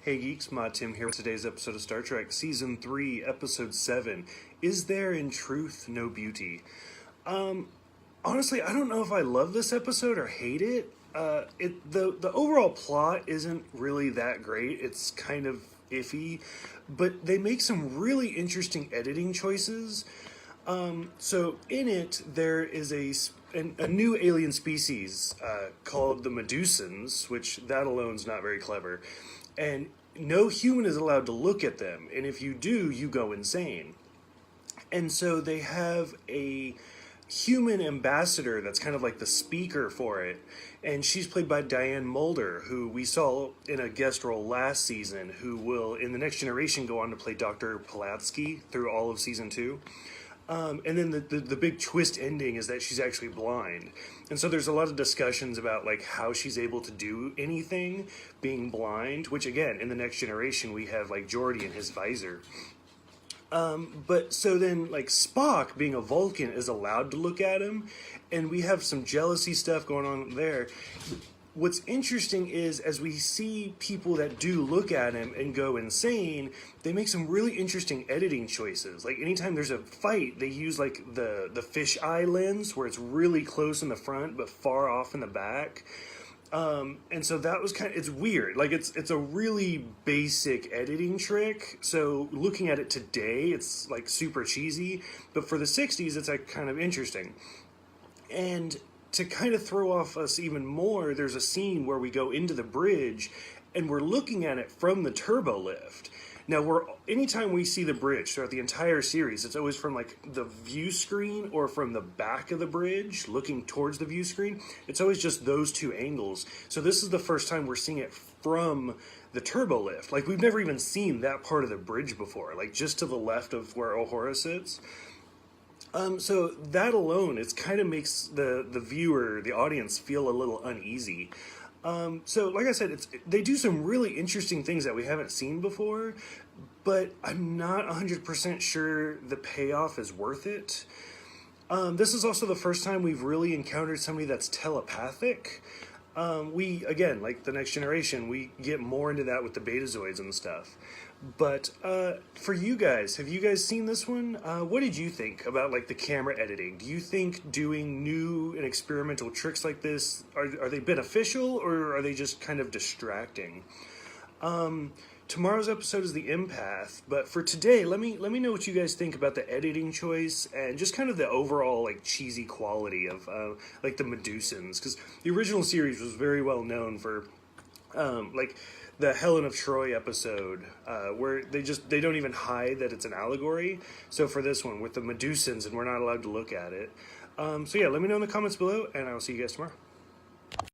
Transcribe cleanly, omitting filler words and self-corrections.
Hey Geeks, Mod Tim here with today's episode of Star Trek Season 3, Episode 7, Is There in Truth No Beauty? Honestly, I don't know if I love this episode or hate it. The overall plot isn't really that great. It's kind of iffy, but they make some really interesting editing choices. So in it, there is a new alien species called the Medusans, which that alone is not very clever. And no human is allowed to look at them, and if you do, you go insane. And so they have a human ambassador that's kind of like the speaker for it, and she's played by Diana Muldaur, who we saw in a guest role last season, who will, in The Next Generation, go on to play Dr. Pulaski through all of Season 2. And then the big twist ending is that she's actually blind. And so there's a lot of discussions about like how she's able to do anything being blind, which again, in The Next Generation, we have like Geordi and his visor. But so then like Spock, being a Vulcan, is allowed to look at him, and we have some jealousy stuff going on there. What's interesting is, as we see people that do look at him and go insane, they make some really interesting editing choices. Like, anytime there's a fight, they use, like, the fisheye lens, where it's really close in the front, but far off in the back. And so that was it's weird. Like, it's a really basic editing trick. So, looking at it today, it's, like, super cheesy. But for the 60s, it's, like, kind of interesting. And to kind of throw off us even more, there's a scene where we go into the bridge and we're looking at it from the turbo lift. Now, anytime we see the bridge throughout the entire series, it's always from like the view screen or from the back of the bridge looking towards the view screen. It's always just those two angles. So this is the first time we're seeing it from the turbo lift. Like, we've never even seen that part of the bridge before, like just to the left of where Uhura sits. So that alone, it kind of makes the viewer, the audience, feel a little uneasy. So like I said, they do some really interesting things that we haven't seen before, but I'm not 100% sure the payoff is worth it. This is also the first time we've really encountered somebody that's telepathic. Again, like The Next Generation, we get more into that with the Betazoids and stuff. But for you guys, have you guys seen this one? What did you think about like the camera editing? Do you think doing new and experimental tricks like this, are they beneficial, or are they just kind of distracting? Tomorrow's episode is The Empath, but for today, let me know what you guys think about the editing choice and just kind of the overall like cheesy quality of like the Medusans, because the original series was very well known for like the Helen of Troy episode, where they don't even hide that it's an allegory. So for this one with the Medusans, and we're not allowed to look at it. So yeah, let me know in the comments below, and I will see you guys tomorrow.